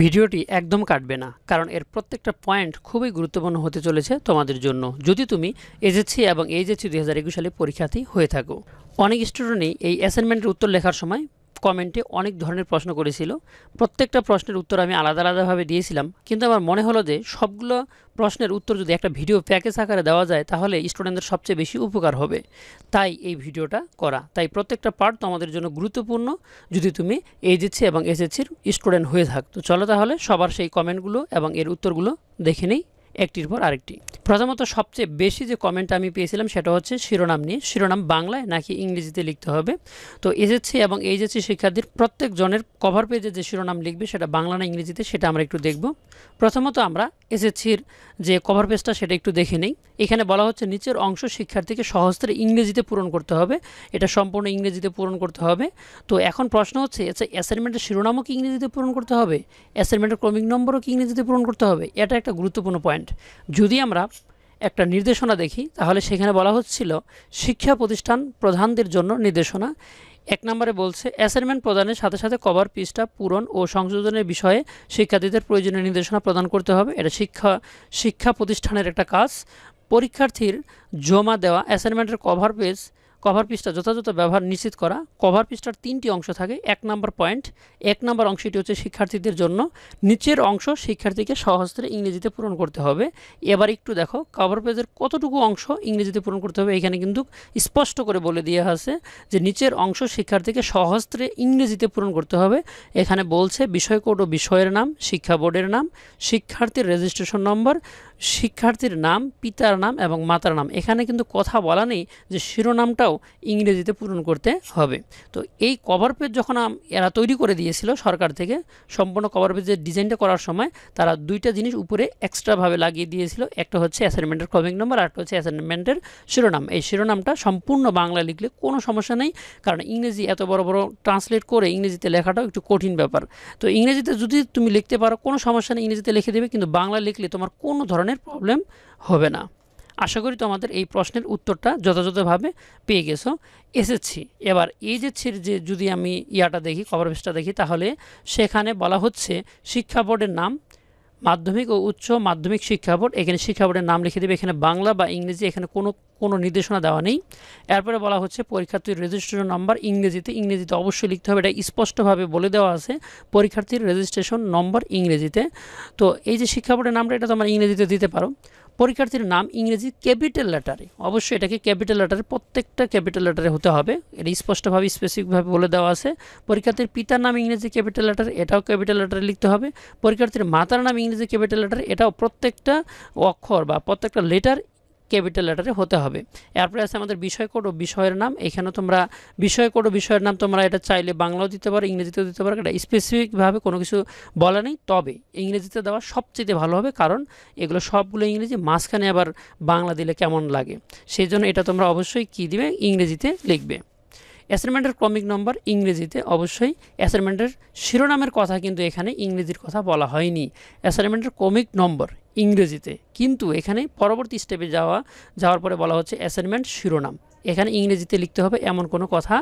ভিডিওটি একদম কাটবে না, কারণ এর প্রত্যেকটা পয়েন্ট খুবই গুরুত্বপূর্ণ হতে চলেছে তোমাদের জন্য, যদি তুমি এসএসসি এবং এইচএসসি 2021 সালে পরীক্ষার্থী হয়ে থাকো। অনেক স্টুডেন্টই এই অ্যাসাইনমেন্টের উত্তর লেখার সময় কমেন্টে অনেক ধরনের প্রশ্ন করেছিল। প্রত্যেকটা প্রশ্নের উত্তর আমি আলাদা আলাদাভাবে দিয়েছিলাম, কিন্তু আমার মনে হলো যে সবগুলো প্রশ্নের উত্তর যদি একটা ভিডিও প্যাকেজ আকারে দেওয়া যায় তাহলে স্টুডেন্টদের সবচেয়ে বেশি উপকার হবে। তাই এই ভিডিওটা করা। তাই প্রত্যেকটা পার্ট তোমাদের জন্য গুরুত্বপূর্ণ যদি তুমি এইচএসসি এবং এসএসসির স্টুডেন্ট হয়ে থাকো। তো চলো তাহলে সবার সেই কমেন্টগুলো এবং এর উত্তরগুলো দেখে নেই একটির পর আরেকটি। প্রথমত সবচেয়ে বেশি যে কমেন্ট আমি পেয়েছিলাম সেটা হচ্ছে শিরোনাম নিয়ে। শিরোনাম বাংলায় নাকি ইংরেজিতে লিখতে হবে? তো এসএসসি এবং এইচএসসি শিক্ষার্থীর প্রত্যেকজনের কভার পেজে যে শিরোনাম লিখবে সেটা বাংলা না ইংরেজিতে সেটা আমরা একটু দেখব। প্রথমত আমরা এসএসসির যে কভার পেজটা সেটা একটু দেখে নেই। এখানে বলা হচ্ছে নিচের অংশ শিক্ষার্থীকে সহজে ইংরেজিতে পূরণ করতে হবে। এটা সম্পূর্ণ ইংরেজিতে পূরণ করতে হবে। তো এখন প্রশ্ন হচ্ছে অ্যাসাইনমেন্টের শিরোনামও কি ইংরেজিতে পূরণ করতে হবে? অ্যাসাইনমেন্টের ক্রমিক নম্বরও কি ইংরেজিতে পূরণ করতে হবে? এটা একটা গুরুত্বপূর্ণ পয়েন্ট। যদি আমরা একটা নির্দেশনা দেখি তাহলে সেখানে বলা হচ্ছিল শিক্ষা প্রতিষ্ঠান প্রধানদের জন্য নির্দেশনা। 1 নম্বরে বলছে অ্যাসাইনমেন্ট প্রদানের সাথে সাথে কভার পৃষ্ঠা পূরণ ও সংশোধনের বিষয়ে শিক্ষার্থীদের প্রয়োজনীয় নির্দেশনা প্রদান করতে হবে। এটা শিক্ষা প্রতিষ্ঠানের একটা কাজ। পরীক্ষার্থীর জমা দেওয়া অ্যাসাইনমেন্টের কভার পৃষ্ঠা যথাযথ ব্যবহার নিশ্চিত করা। কভার পৃষ্ঠার 3টি অংশ থাকে। 1 নম্বর পয়েন্ট, 1 নম্বর অংশটি হচ্ছে শিক্ষার্থীদের জন্য। নিচের অংশ শিক্ষার্থীকে সহজে ইংরেজিতে পূরণ করতে হবে। এবার একটু দেখো কভার পেজের কতটুকু অংশ ইংরেজিতে পূরণ করতে হবে। এখানে কিন্তু স্পষ্ট করে বলে দেওয়া আছে যে নিচের অংশ শিক্ষার্থীকে সহজে ইংরেজিতে পূরণ করতে হবে। এখানে বলছে বিষয় কোড ও বিষয়ের নাম, শিক্ষা বোর্ডের নাম, শিক্ষার্থীর রেজিস্ট্রেশন নম্বর, শিক্ষার্থীর নাম, পিতার নাম এবং মাতার নাম। এখানে কিন্তু কথা বলা নেই যে শিরোনামটাও ইংরেজিতে পূরণ করতে হবে। তো এই কভার পেজ যখন এরা তৈরি করে দিয়েছিল সরকার থেকে, সম্পূর্ণ কভার পেজের ডিজাইনটা করার সময় তারা দুইটা জিনিস উপরে এক্সট্রাভাবে লাগিয়ে দিয়েছিল। একটা হচ্ছে অ্যাসাইনমেন্টের ক্রমিক নম্বর, আর একটা হচ্ছে অ্যাসাইনমেন্টের শিরোনাম। এই শিরোনামটা সম্পূর্ণ বাংলা লিখলে কোনো সমস্যা নেই, কারণ ইংরেজি এত বড় বড় ট্রান্সলেট করে ইংরেজিতে লেখাটাও একটু কঠিন ব্যাপার। তো ইংরেজিতে যদি তুমি লিখতে পারো কোনো সমস্যা নেই, ইংরেজিতে লিখে দেবে, কিন্তু বাংলা লিখলে তোমার কোনো ধরনের প্রবলেম হবে না। আশা করি তোমাদের এই প্রশ্নের উত্তরটা যথাযথভাবে পেয়ে গেছো। এসএসসি এবার এইচএসসির যে যদি আমি দেখি, কভার পেজটা দেখি, তাহলে সেখানে বলা হচ্ছে শিক্ষা বোর্ডের নাম, মাধ্যমিক ও উচ্চ মাধ্যমিক শিক্ষা বোর্ড। এখানে শিক্ষা বোর্ডের নাম লিখে দেবে। এখানে বাংলা বা ইংরেজি এখানে কোনো নির্দেশনা দেওয়া নেই। এরপরে বলা হচ্ছে পরীক্ষার্থীর রেজিস্ট্রেশন নম্বর ইংরেজিতে অবশ্যই লিখতে হবে। এটা স্পষ্টভাবে বলে দেওয়া আছে পরীক্ষার্থীর রেজিস্ট্রেশন নম্বর ইংরেজিতে। তো এই যে শিক্ষা বোর্ডের নামটা এটা তোমরা ইংরেজিতে দিতে পারো। পরীক্ষার্থীর নাম ইংরেজি ক্যাপিটাল লেটারে, অবশ্যই এটাকে ক্যাপিটাল লেটারে, প্রত্যেকটা ক্যাপিটাল লেটারে হতে হবে। এটা স্পষ্টভাবে স্পেসিফিকভাবে বলে দেওয়া আছে। পরীক্ষার্থীর পিতার নাম ইংরেজি ক্যাপিটাল লেটারে, এটাও ক্যাপিটাল লেটারে লিখতে হবে। পরীক্ষার্থীর মাতার নাম ইংরেজি ক্যাপিটাল লেটারে, এটাও প্রত্যেকটা অক্ষর বা প্রত্যেকটা লেটার ক্যাপিটাল লেটারে হতে হবে। এরপরে আছে আমাদের বিষয় কোড ও বিষয়ের নাম। এখানে তোমরা বিষয় কোড ও বিষয়ের নাম তোমরা এটা চাইলে বাংলাও দিতে পারো, ইংরেজিতেও দিতে পারো। এটা স্পেসিফিকভাবে কোনো কিছু বলা নেই, তবে ইংরেজিতে দেওয়া সবচেয়ে ভালো হবে, কারণ এগুলো সবগুলো ইংরেজি, মাঝখানে আবার বাংলা দিলে কেমন লাগে, সেই জন্য এটা তোমরা অবশ্যই কী দিবে, ইংরেজিতে লিখবে। অ্যাসাইনমেন্টের ক্রমিক নম্বর ইংরেজিতে অবশ্যই। অ্যাসাইনমেন্টের শিরোনামের কথা কিন্তু এখানে ইংরেজির কথা বলা হয়নি। অ্যাসাইনমেন্টের ক্রমিক নম্বর ইংরেজিতে, কিন্তু এখানে পরবর্তী স্টেপে যাওয়ার পরে বলা হচ্ছে অ্যাসাইনমেন্ট শিরোনাম, এখানে ইংরেজিতে লিখতে হবে এমন কোনো কথা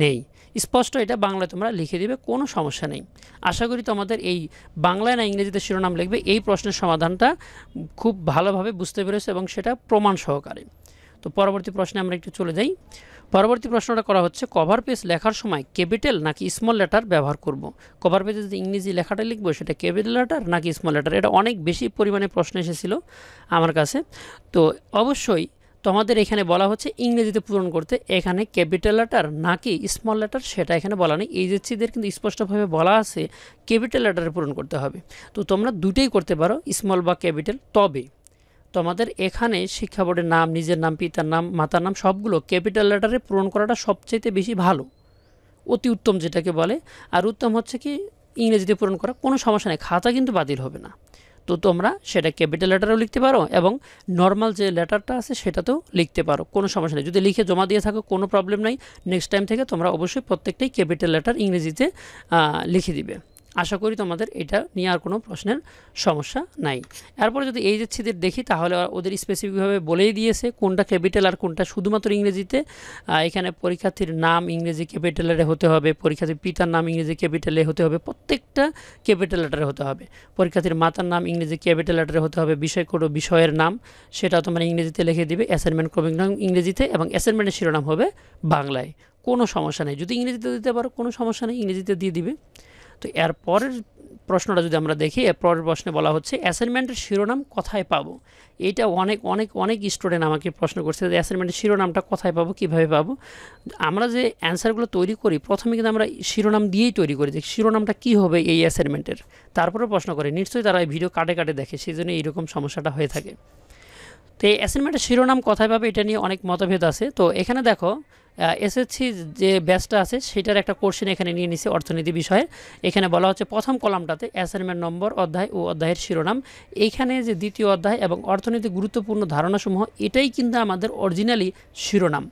নেই। স্পষ্ট এটা বাংলায় তোমরা লিখে দিবে, কোনো সমস্যা নেই। আশা করি তোমাদের এই বাংলায় না ইংরেজিতে শিরোনাম লিখবে এই প্রশ্নের সমাধানটা খুব ভালোভাবে বুঝতে পেরেছো এবং সেটা প্রমাণ সহকারে। তো পরবর্তী প্রশ্নে আমরা একটু চলে যাই। পরবর্তী প্রশ্নটা করা হচ্ছে কভার পেজ লেখার সময় ক্যাপিটাল নাকি স্মল লেটার ব্যবহার করব। কভার পেজে যদি ইংরেজি লেখাটা লিখবো সেটা ক্যাপিটাল লেটার নাকি স্মল লেটার, এটা অনেক বেশি পরিমাণে প্রশ্ন এসেছিল আমার কাছে। তো অবশ্যই তোমাদের এখানে বলা হচ্ছে ইংরেজিতে পূরণ করতে, এখানে ক্যাপিটাল লেটার নাকি স্মল লেটার সেটা এখানে বলা নেই। এইচএসসিদের কিন্তু স্পষ্টভাবে বলা আছে ক্যাপিটাল লেটারে পূরণ করতে হবে। তো তোমরা দুটোই করতে পারো, স্মল বা ক্যাপিটাল। তবে তোমাদের এখানে শিক্ষা বোর্ডের নাম, নিজের নাম, পিতার নাম, মাতার নাম সবগুলো ক্যাপিটাল লেটারে পূরণ করাটা সবচেয়ে বেশি ভালো, অতি উত্তম যেটাকে বলে। আর উত্তম হচ্ছে কি ইংরেজিতে পূরণ করা, কোনো সমস্যা নেই, খাতা কিন্তু বাতিল হবে না। তো তোমরা সেটা ক্যাপিটাল লেটারেও লিখতে পারো এবং নর্মাল যে লেটারটা আছে সেটাতেও লিখতে পারো, কোনো সমস্যা নেই। যদি লিখে জমা দিয়ে থাকো কোনো প্রবলেম নাই, নেক্সট টাইম থেকে তোমরা অবশ্যই প্রত্যেকটাই ক্যাপিটাল লেটার ইংরেজিতে লিখে দিবে। আশা করি তোমাদের এটা নিয়ে আর কোনো প্রশ্নের সমস্যা নাই। এরপরে যদি এইচএসসিদের দেখি তাহলে ওদের স্পেসিফিকভাবে বলেই দিয়েছে কোনটা ক্যাপিটাল আর কোনটা শুধুমাত্র ইংরেজিতে। এখানে পরীক্ষার্থীর নাম ইংরেজি ক্যাপিটালে হতে হবে, পরীক্ষার্থীর পিতার নাম ইংরেজি ক্যাপিটালে হতে হবে, প্রত্যেকটা ক্যাপিটাল লেটারে হতে হবে। পরীক্ষার্থীর মাতার নাম ইংরেজি ক্যাপিটাল লেটারে হতে হবে। বিষয় কোড বিষয়ের নাম সেটা তোমরা ইংরেজিতে লিখে দিবে, অ্যাসাইনমেন্ট ক্রমিক নাম ইংরেজিতে এবং অ্যাসাইনমেন্টের শিরোনাম হবে বাংলায়। কোনো সমস্যা নেই, যদি ইংরেজিতে দিতে পারো কোনো সমস্যা নেই, ইংরেজিতে দিয়ে দিবে। তো এর পরের প্রশ্নটা যদি আমরা দেখি, এর পরের প্রশ্নে বলা হচ্ছে অ্যাসাইনমেন্টের শিরোনাম কোথায় পাবো। এইটা অনেক অনেক অনেক স্টুডেন্ট আমাকে প্রশ্ন করছে যে অ্যাসাইনমেন্টের শিরোনামটা কোথায় পাবো, কীভাবে পাবো। আমরা যে অ্যান্সারগুলো তৈরি করি প্রথমে কিন্তু আমরা শিরোনাম দিয়েই তৈরি করি যে শিরোনামটা কী হবে এই অ্যাসাইনমেন্টের, তারপরে প্রশ্ন করে। নিশ্চয়ই তারা এই ভিডিও কাটে কাটে দেখে, সেই জন্য এইরকম সমস্যাটা হয়ে থাকে। তো এই অ্যাসাইনমেন্টের শিরোনাম কোথায় পাবে এটা নিয়ে অনেক মতভেদ আছে। তো এখানে দেখো এসএসসি যে ব্যাচটা আছে সেটার একটা কোশ্চেন এখানে নিয়ে নিছে অর্থনীতি বিষয়ে। এখানে বলা হচ্ছে প্রথম কলামটাতে অ্যাসাইনমেন্ট নম্বর, অধ্যায় ও অধ্যায়ের শিরোনাম। এইখানে যে দ্বিতীয় অধ্যায় এবং অর্থনীতি গুরুত্বপূর্ণ ধারণাসমূহ এটাই কিন্তু আমাদের অরিজিনালি শিরোনাম।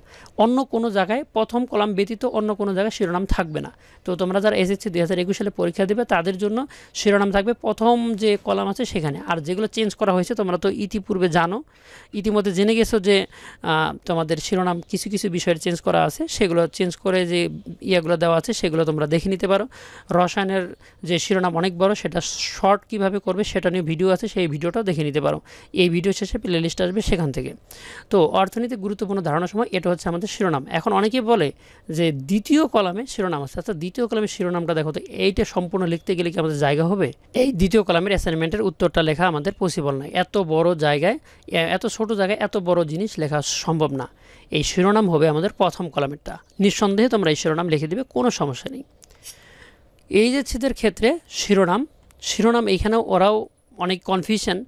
অন্য কোনো জায়গায় প্রথম কলাম ব্যতীত অন্য কোনো জায়গায় শিরোনাম থাকবে না। তো তোমরা যারা এসএসসি 2021 সালে পরীক্ষা দেবে তাদের জন্য শিরোনাম থাকবে প্রথম যে কলাম আছে সেখানে। আর যেগুলো চেঞ্জ করা হয়েছে তোমরা তো ইতিপূর্বে জানো, ইতিমধ্যে জেনে গেছো যে তোমাদের শিরোনাম কিছু কিছু বিষয়ের চেঞ্জ করা আছে, সেগুলো চেঞ্জ করে যে ইয়েগুলো দেওয়া আছে সেগুলো তোমরা দেখে নিতে পারো। রসায়নের যে শিরোনাম অনেক বড়, সেটা শর্ট কিভাবে করবে সেটা নিয়ে ভিডিও আছে, সেই ভিডিওটাও দেখে নিতে পারো। এই ভিডিও শেষে প্লে লিস্ট আসবে সেখান থেকে। তো অর্থনীতি গুরুত্বপূর্ণ ধারণা সময় এটা হচ্ছে আমাদের শিরোনাম। এখন অনেকেই বলে যে দ্বিতীয় কলামে শিরোনাম আছে। আচ্ছা, দ্বিতীয় কলামের শিরোনামটা দেখো তো, এইটা সম্পূর্ণ লিখতে গেলে কি আমাদের জায়গা হবে? এই দ্বিতীয় কলামের অ্যাসাইনমেন্টের উত্তরটা লেখা আমাদের পসিবল নয়। এত বড় জায়গায়, এত ছোট জায়গায় এত বড় জিনিস লেখা সম্ভব না। এই শিরোনাম হবে আমাদের প্রথম কলামেরটা। নিঃসন্দেহে তোমরা এই শিরোনাম লিখে দিবে, কোনো সমস্যা নেই। এইচএসসিদের ক্ষেত্রে শিরোনাম এইখানেও ওরাও অনেক কনফিউশন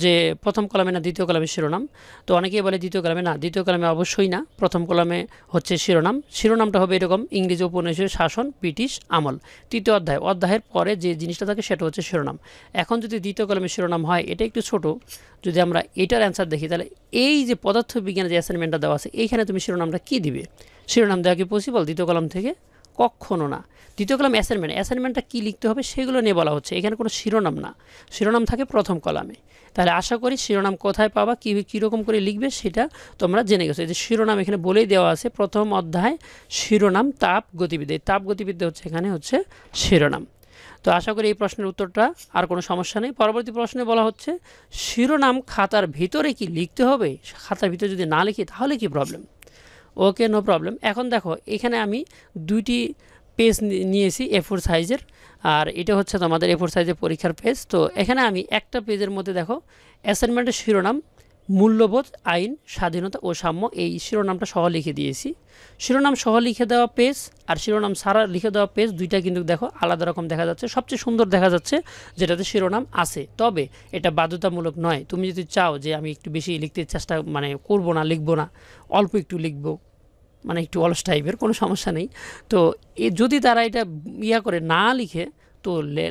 যে প্রথম কলামে না দ্বিতীয় কলামে শিরোনাম। তো অনেকেই বলে দ্বিতীয় কলামে, না দ্বিতীয় কলামে অবশ্যই না, প্রথম কলামে হচ্ছে শিরোনাম। শিরোনামটা হবে এরকম, ইংরেজি উপনিবেশের শাসন, ব্রিটিশ আমল। তৃতীয় অধ্যায়, অধ্যায়ের পরে যে জিনিসটা থাকে সেটা হচ্ছে শিরোনাম। এখন যদি দ্বিতীয় কলামে শিরোনাম হয়, এটা একটু ছোট, যদি আমরা এটার অ্যান্সার দেখি তাহলে এই যে পদার্থবিজ্ঞানের যে অ্যাসাইনমেন্টটা দেওয়া আছে এইখানে তুমি শিরোনামটা কী দিবে? শিরোনাম দেওয়া কি পসিবল দ্বিতীয় কলাম থেকে? কখনো না। দ্বিতীয় কলাম অ্যাসাইনমেন্টটা কী লিখতে হবে সেগুলো নিয়ে বলা হচ্ছে, এখানে কোনো শিরোনাম না, শিরোনাম থাকে প্রথম কলামে। তাহলে আশা করি শিরোনাম কোথায় পাবা, কীরকম করে লিখবে সেটা তোমরা জেনে গেছো। এই যে শিরোনাম এখানে বলেই দেওয়া আছে, প্রথম অধ্যায় শিরোনাম তাপ গতিবিদ্যা। তাপ গতিবিদ্যা হচ্ছে এখানে হচ্ছে শিরোনাম। তো আশা করি এই প্রশ্নের উত্তরটা আর কোনো সমস্যা নেই। পরবর্তী প্রশ্নে বলা হচ্ছে শিরোনাম খাতার ভিতরে কি লিখতে হবে? খাতার ভিতরে যদি না লিখি তাহলে কি প্রবলেম? ওকে, নো প্রবলেম। এখন দেখো এখানে আমি দুইটি পেজ নিয়েছি A4 সাইজের, আর এটা হচ্ছে তোমাদের A4 সাইজের পরীক্ষার পেজ। তো এখানে আমি একটা পেজের মধ্যে দেখো অ্যাসাইনমেন্টের শিরোনাম মূল্যবোধ, আইন, স্বাধীনতা ও সাম্য, এই শিরোনামটা সহ লিখে দিয়েছি। শিরোনাম সহ লিখে দেওয়া পেজ আর শিরোনাম ছাড়া লিখে দেওয়া পেজ দুইটা কিন্তু দেখো আলাদা রকম দেখা যাচ্ছে। সবচেয়ে সুন্দর দেখা যাচ্ছে যেটাতে শিরোনাম আছে, তবে এটা বাধ্যতামূলক নয়। তুমি যদি চাও যে আমি একটু বেশি লিখতে চেষ্টা করবো না, লিখবো না, অল্প একটু লিখবো, একটু অলস টাইপের, কোনো সমস্যা নেই। তো যদি তারা এটা করে না লিখে, তো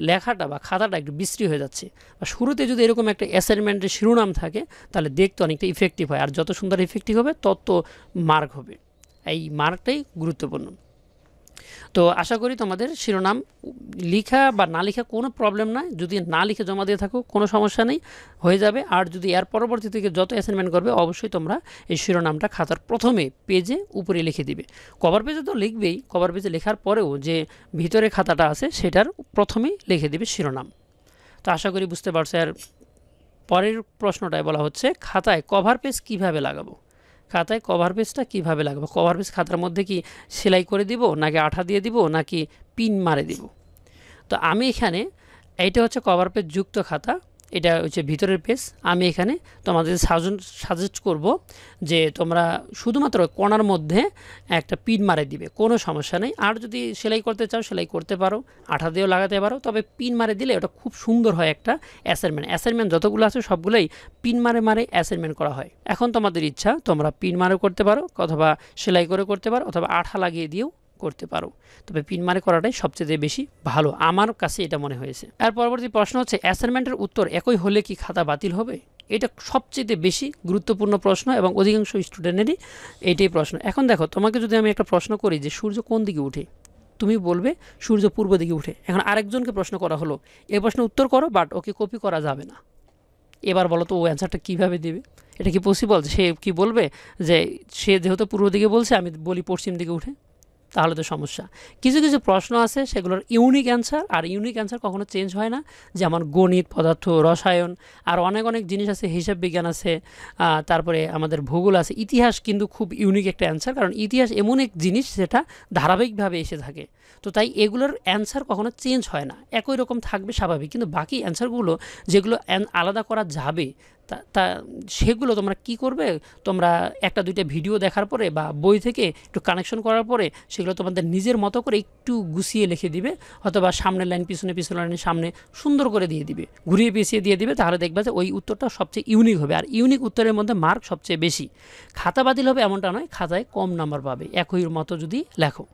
লেখাটা বা খাতাটা একটু বিশ্রী হয়ে যাচ্ছে। বা শুরুতে যদি এরকম একটা অ্যাসাইনমেন্টের শিরোনাম থাকে তাহলে দেখতে অনেকটা ইফেক্টিভ হয়, আর যত সুন্দর ইফেক্টিভ হবে তত মার্ক হবে। এই মার্কটাই গুরুত্বপূর্ণ। তো আশা করি তোমাদের শিরোনাম লিখা বা না লিখা কোনো প্রবলেম নয়। যদি না লিখে জমা দিয়ে থাকো কোনো সমস্যা নেই, হয়ে যাবে। আর যদি এর পরবর্তী থেকে যত অ্যাসাইনমেন্ট করবে অবশ্যই তোমরা এই শিরোনামটা খাতার প্রথমে পেজে উপরে লিখে দিবে। কভার পেজে তো লিখবেই, কভার পেজে লেখার পরেও যে ভিতরে খাতাটা আছে সেটার প্রথমেই লিখে দিবে শিরোনাম। তো আশা করি বুঝতে পারছো। আর পরের প্রশ্নটায় বলা হচ্ছে খাতায় কভার পেজ কীভাবে লাগাবো। খাতায় কভার পেজটা কীভাবে লাগাবো? কভার পেজ খাতার মধ্যে কি সেলাই করে দিব, নাকি আঠা দিয়ে দিব, নাকি পিন মারে দিব? তো আমি এখানে এইটা হচ্ছে কভার পেজ যুক্ত খাতা, এটা হচ্ছে ভিতরের পেজ। আমি এখানে তোমাদের সাজেস্ট করব যে তোমরা শুধুমাত্র কোণার মধ্যে একটা পিন মারে দিবে, কোনো সমস্যা নেই। আর যদি সেলাই করতে চাও সেলাই করতে পারো, আঠা দিয়েও লাগাতে পারো, তবে পিন মারে দিলে ওটা খুব সুন্দর হয় একটা অ্যাসাইনমেন্ট যতগুলো আছে সবগুলোই পিন মারে অ্যাসাইনমেন্ট করা হয়। এখন তোমাদের ইচ্ছা, তোমরা পিন মারে করতে পারো, অথবা সেলাই করে করতে পারো, অথবা আঠা লাগিয়ে দিয়েও করতে পারো, তবে পিন মারে করাটাই সবচেয়ে বেশি ভালো, আমার কাছে এটা মনে হয়েছে। আর পরবর্তী প্রশ্ন হচ্ছে অ্যাসাইনমেন্টের উত্তর একই হলে কি খাতা বাতিল হবে? এটা সবচেয়ে বেশি গুরুত্বপূর্ণ প্রশ্ন এবং অধিকাংশ স্টুডেন্টেরই এইটাই প্রশ্ন। এখন দেখো, তোমাকে যদি আমি একটা প্রশ্ন করি যে সূর্য কোন দিকে উঠে, তুমি বলবে সূর্য পূর্ব দিকে উঠে। এখন আরেকজনকে প্রশ্ন করা হলো, এই প্রশ্নের উত্তর করো, বাট ওকে কপি করা যাবে না। এবার বলো তো ও অ্যান্সারটা কীভাবে দেবে? এটা কি পসিবল? সে কি বলবে যে সে যেহেতু পূর্ব দিকে বলছে আমি বলি পশ্চিম দিকে উঠে? তাহলে তো সমস্যা। কিছু কিছু প্রশ্ন আছে সেগুলোর ইউনিক অ্যান্সার, আর ইউনিক অ্যান্সার কখনো চেঞ্জ হয় না, যেমন গণিত, পদার্থ, রসায়ন, আর অনেক অনেক জিনিস আছে, হিসাব বিজ্ঞান আছে, তারপরে আমাদের ভূগোল আছে। ইতিহাস কিন্তু খুব ইউনিক একটা অ্যান্সার, কারণ ইতিহাস এমন এক জিনিস যেটা ধারাবাহিকভাবে এসে থাকে। তো তাই এগুলোর অ্যান্সার কখনো চেঞ্জ হয় না, একই রকম থাকবে স্বাভাবিক। কিন্তু বাকি অ্যান্সারগুলো যেগুলো আলাদা করা যাবে তা সেগুলো তোমরা কি করবে, তোমরা একটা দুইটা ভিডিও দেখার পরে বা বই থেকে একটু কানেকশন করার পরে সেগুলো তোমাদের নিজের মতো করে একটু গুছিয়ে লিখে দিবে, অথবা সামনের লাইন পিছনে লাইনের সামনে সুন্দর করে দিয়ে দিবে, ঘুরিয়ে পেঁচিয়ে দিয়ে দিবে। তাহলে দেখবে যে ওই উত্তরটা সবচেয়ে ইউনিক হবে। আর ইউনিক উত্তরের মধ্যে মার্ক সবচেয়ে বেশি। খাতা বাতিল হবে এমনটা নয়, খাতায় কম নাম্বার পাবে একই মতো যদি লেখো।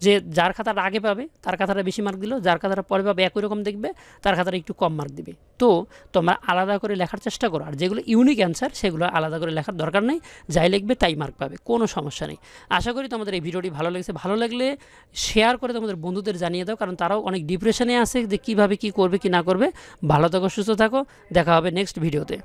যে যার খাতাটা আগে পাবে তার খাতাটা বেশি মার্ক দিল, যার খাতাটা পরে পাবে একই রকম দেখবে তার খাতাটা একটু কম মার্ক দিবে। তো তোমরা আলাদা করে লেখার চেষ্টা করো, আর যেগুলো ইউনিক অ্যান্সার সেগুলো আলাদা করে লেখার দরকার নেই, যাই লিখবে তাই মার্ক পাবে, কোনো সমস্যা নেই। আশা করি তোমাদের এই ভিডিওটি ভালো লেগেছে। ভালো লাগলে শেয়ার করে তোমাদের বন্ধুদের জানিয়ে দাও, কারণ তারাও অনেক ডিপ্রেশনে আছে যে কীভাবে কী করবে কি না করবে। ভালো থাকো, সুস্থ থাকো, দেখা হবে নেক্সট ভিডিওতে।